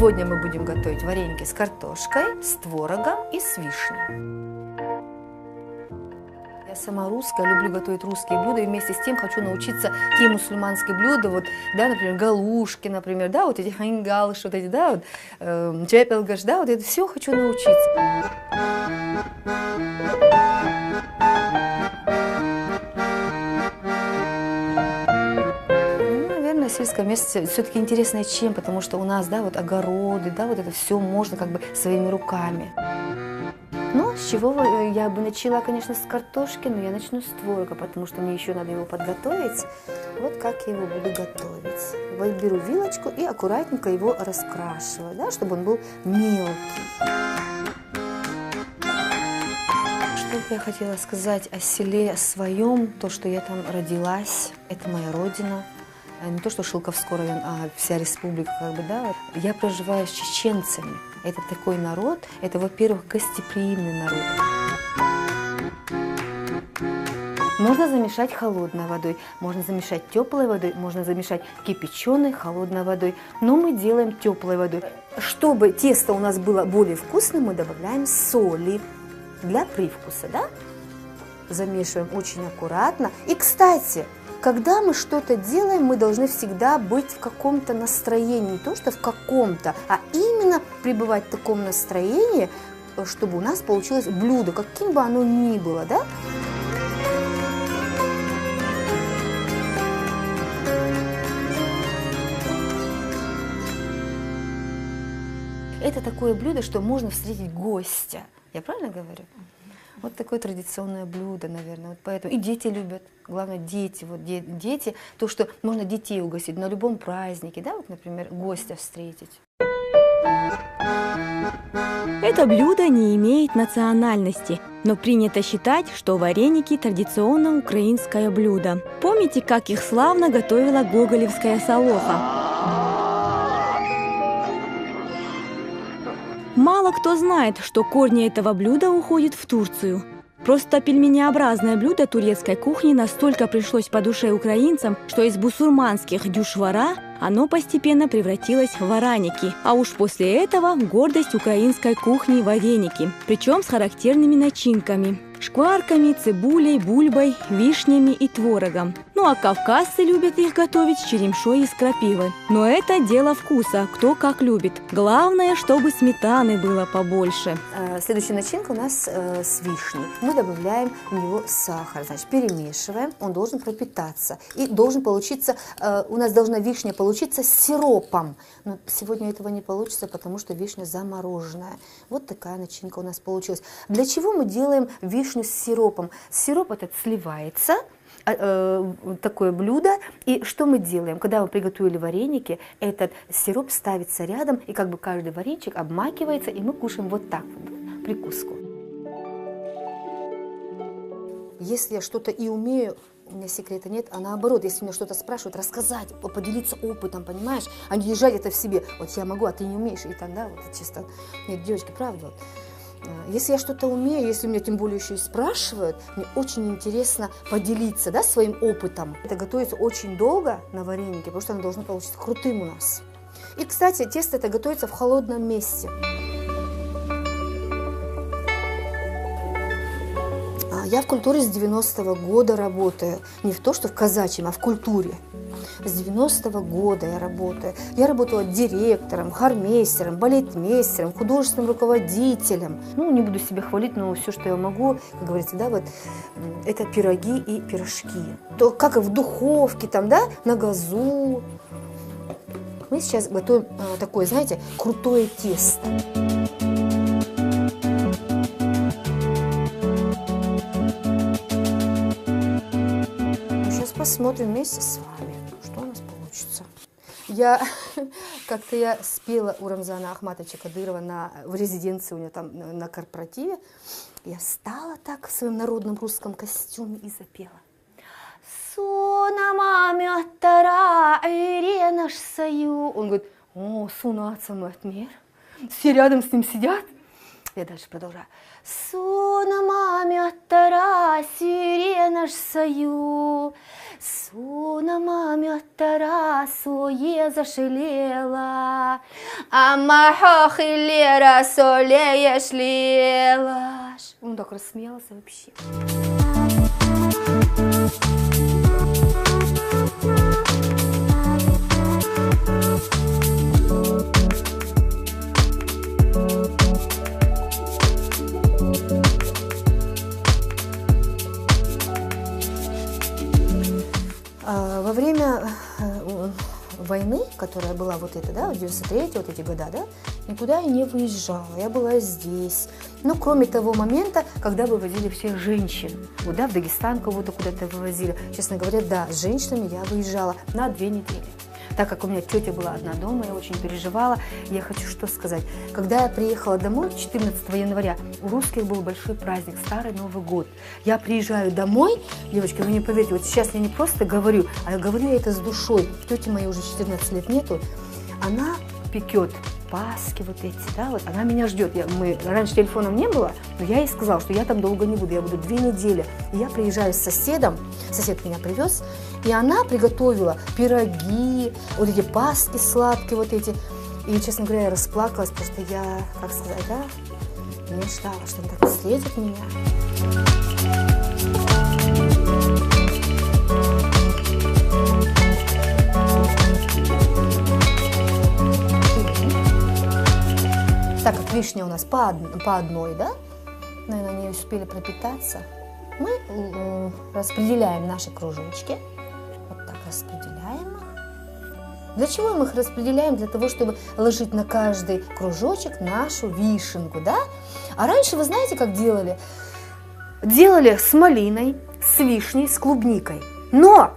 Сегодня мы будем готовить вареники с картошкой, с творогом и с вишней. Я сама русская, люблю готовить русские блюда, и вместе с тем хочу научиться те мусульманские блюда, вот, да, например, галушки, например, да, вот эти хангалыши, вот эти, да, вот, чепелгаш, да, вот это все хочу научиться. Сельское место все-таки интересное чем, потому что у нас, да, вот огороды, да, вот это все можно как бы своими руками. Ну, с чего я бы начала, конечно, с картошки, но я начну с творога, потому что мне еще надо его подготовить. Вот как я его буду готовить. Вот беру вилочку и аккуратненько его раскрашиваю, да, чтобы он был мелкий. Что бы я хотела сказать о селе своем, то, что я там родилась, это моя родина. Не то, что Шелковской район, а вся республика, как бы, да. Я проживаю с чеченцами. Это такой народ, это, во-первых, гостеприимный народ. Можно замешать холодной водой, можно замешать теплой водой, можно замешать кипяченой холодной водой. Но мы делаем теплой водой. Чтобы тесто у нас было более вкусным, мы добавляем соли для привкуса, да. Замешиваем очень аккуратно. И, кстати, когда мы что-то делаем, мы должны всегда быть в каком-то настроении, не то что в каком-то, а именно пребывать в таком настроении, чтобы у нас получилось блюдо, каким бы оно ни было, да? Это такое блюдо, что можно встретить гостя. Я правильно говорю? Вот такое традиционное блюдо, наверное. Вот поэтому и дети любят. Главное, дети. Вот дети, то, что можно детей угостить на любом празднике, да, вот, например, гостя встретить. Это блюдо не имеет национальности, но принято считать, что вареники – традиционно украинское блюдо. Помните, как их славно готовила гоголевская Солоха? Мало кто знает, что корни этого блюда уходят в Турцию. Просто пельменеобразное блюдо турецкой кухни настолько пришлось по душе украинцам, что из бусурманских дюшвара оно постепенно превратилось в вараники. А уж после этого гордость украинской кухни – вареники, причем с характерными начинками – шкварками, цибулей, бульбой, вишнями и творогом. Ну а кавказцы любят их готовить с черемшой из крапивы. Но это дело вкуса, кто как любит. Главное, чтобы сметаны было побольше. Следующая начинка у нас с вишней. Мы добавляем в него сахар, значит, перемешиваем, он должен пропитаться. И должен получиться, у нас должна вишня получиться с сиропом. Но сегодня этого не получится, потому что вишня замороженная. Вот такая начинка у нас получилась. Для чего мы делаем вишню с сиропом? Сироп этот сливается, такое блюдо. И что мы делаем? Когда мы приготовили вареники, этот сироп ставится рядом, и как бы каждый вареничек обмакивается, и мы кушаем вот так вот, прикуску. Если я что-то и умею, у меня секрета нет, а наоборот, если меня что-то спрашивают, рассказать, поделиться опытом, понимаешь, а не держать это в себе. Вот я могу, а ты не умеешь, и тогда вот чисто, нет, девочки, правда, вот. Если я что-то умею, если меня тем более еще и спрашивают, мне очень интересно поделиться, да, своим опытом. Это готовится очень долго на варенике, потому что оно должно получиться крутым у нас. И, кстати, тесто это готовится в холодном месте. Я в культуре с 90-го года работаю. Не в то, что в казачьем, а в культуре. С 90-го года я работаю. Я работала директором, хормейстером, балетмейстером, художественным руководителем. Ну, не буду себя хвалить, но все, что я могу, как говорится, да, вот, это пироги и пирожки. То, как и в духовке, там, да, на газу. Мы сейчас готовим такое, знаете, крутое тесто. Посмотрим вместе с вами, что у нас получится. Как-то я спела у Рамзана Ахматовича Кадырова в резиденции у него там на корпоративе. Я встала так в своем народном русском костюме и запела. Суна маме оттара, Ирена ж сою. Он говорит, о, суна отцам отмер. Все рядом с ним сидят. Я дальше продолжаю. Сона маме тара сирена ж сою, сона маме тара сое зашелела, а махохилера солея шлелаш. Он так рассмеялся вообще. Во время войны, которая была вот эта, да, 93-й, вот эти года, да, никуда я не выезжала, я была здесь. Но кроме того момента, когда вывозили всех женщин, вот, да, в Дагестан кого-то куда-то вывозили, честно говоря, да, с женщинами я выезжала на 2 недели. Так как у меня тетя была одна дома, я очень переживала. Я хочу что сказать. Когда я приехала домой 14 января, у русских был большой праздник, Старый Новый год. Я приезжаю домой, девочки, вы не поверите, вот сейчас я не просто говорю, а я говорю это с душой. Тети моей уже 14 лет нету, она пекет паски вот эти, да, вот она меня ждет. Раньше телефонов не было, но я ей сказала, что я там долго не буду, я буду 2 недели. И я приезжаю с соседом, сосед меня привез, и она приготовила пироги, вот эти паски сладкие вот эти. И, честно говоря, я расплакалась, потому что я, как сказать, да, не ждала, что он так встретит меня. Так как вишня у нас по одной, да, наверное, они успели пропитаться, мы распределяем наши кружочки. Вот так распределяем их. Для чего мы их распределяем? Для того, чтобы ложить на каждый кружочек нашу вишенку, да? А раньше, вы знаете, как делали? Делали с малиной, с вишней, с клубникой. Но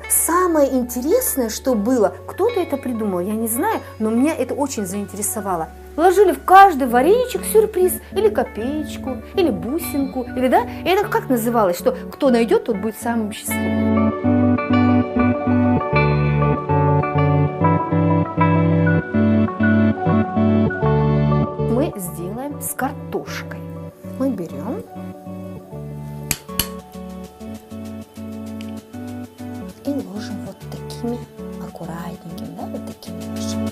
самое интересное, что было, кто-то это придумал, я не знаю, но меня это очень заинтересовало. Ложили в каждый вареничек сюрприз, или копеечку, или бусинку, или да, и это как называлось, что кто найдет, тот будет самым счастливым. Мы сделаем с картошкой. Мы берем и ложим вот такими аккуратненькими, да, вот такими ложим.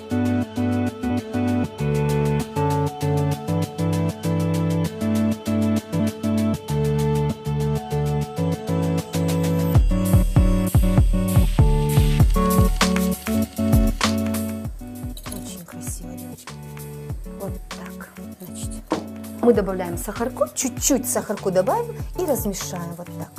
Очень красиво, девочки. Вот так, значит. Мы добавляем сахарку, чуть-чуть сахарку добавим и размешаем вот так.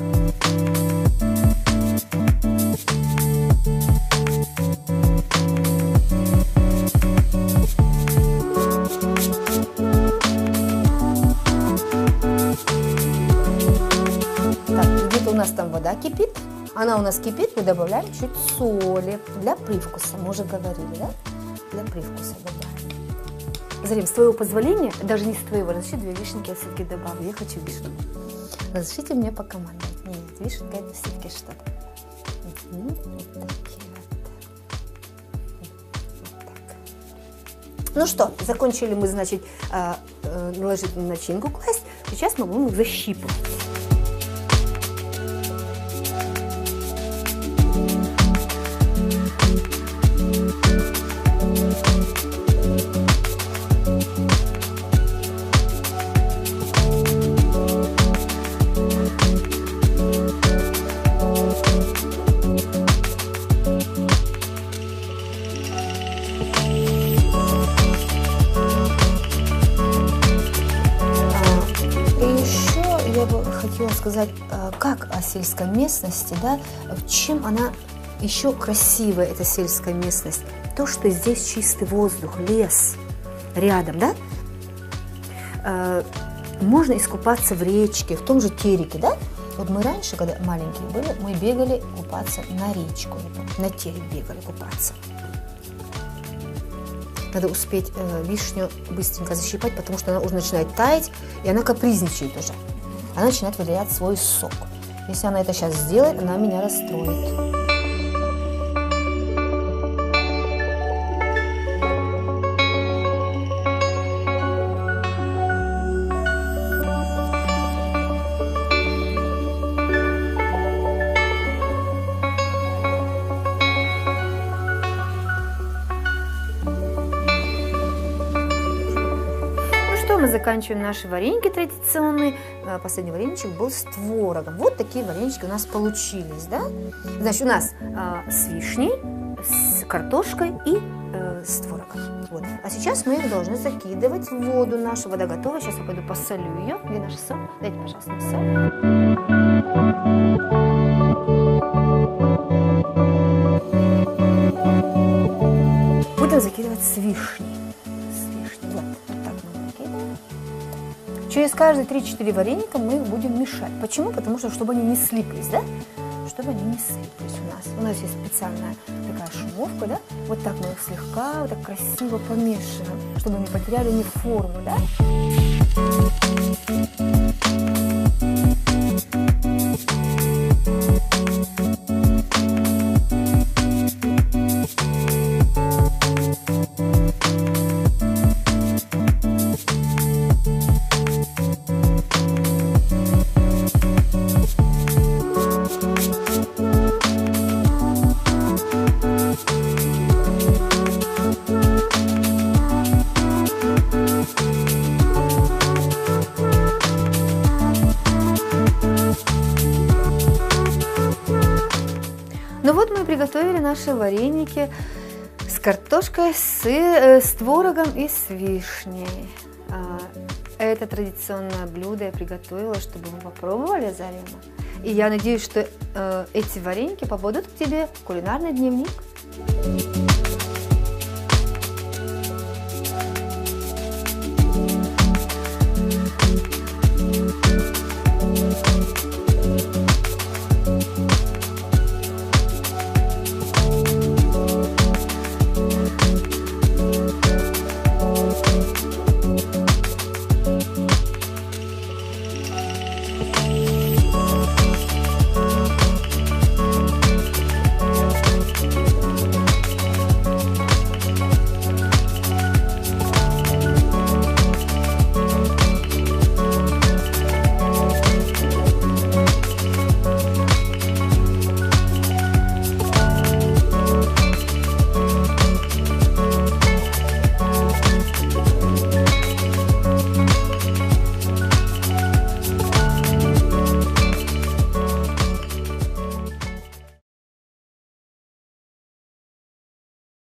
У нас там вода кипит, она у нас кипит, мы добавляем чуть соли для привкуса, мы уже говорили, да? Для привкуса добавим. Зарим, с твоего позволения, даже не с твоего, разреши 2 вишенки я все-таки добавлю, я хочу вишенку. Разрешите мне покомандовать. Нет, вишенка это все-таки что-то. Вот такие вот так. Ну что, закончили мы, значит, наложить начинку класть, сейчас мы будем их защипывать. Хотела сказать, как о сельской местности, да, чем она еще красивая, эта сельская местность. То, что здесь чистый воздух, лес рядом, да. Можно искупаться в речке, в том же Тереке, да. Вот мы раньше, когда маленькие были, мы бегали купаться на речку, на Терек бегали купаться. Надо успеть вишню быстренько защипать, потому что она уже начинает таять, и она капризничает уже. Она начинает выделять свой сок. Если она это сейчас сделает, она меня расстроит. заканчиваем наши вареники традиционные. Последний вареничек был с творогом. Вот такие варенички у нас получились, да? Значит, у нас с вишней, с картошкой и с творогом. Вот. А сейчас мы их должны закидывать в воду нашу. Вода готова. Сейчас я пойду посолю ее. Где наш соль? Дайте, пожалуйста, мне соль. Будем закидывать с вишней. Вот так мы закидываем. Через каждые 3-4 вареника мы их будем мешать. Почему? Потому что, чтобы они не слиплись, да? Чтобы они не слиплись у нас. У нас есть специальная такая шумовка, да? Вот так мы их слегка, вот так красиво помешиваем, чтобы не потеряли ни форму, да? Ну вот мы приготовили наши вареники с картошкой, с творогом и с вишней. Это традиционное блюдо я приготовила, чтобы вы попробовали, Зарема. И я надеюсь, что эти вареники попадут к тебе в кулинарный дневник.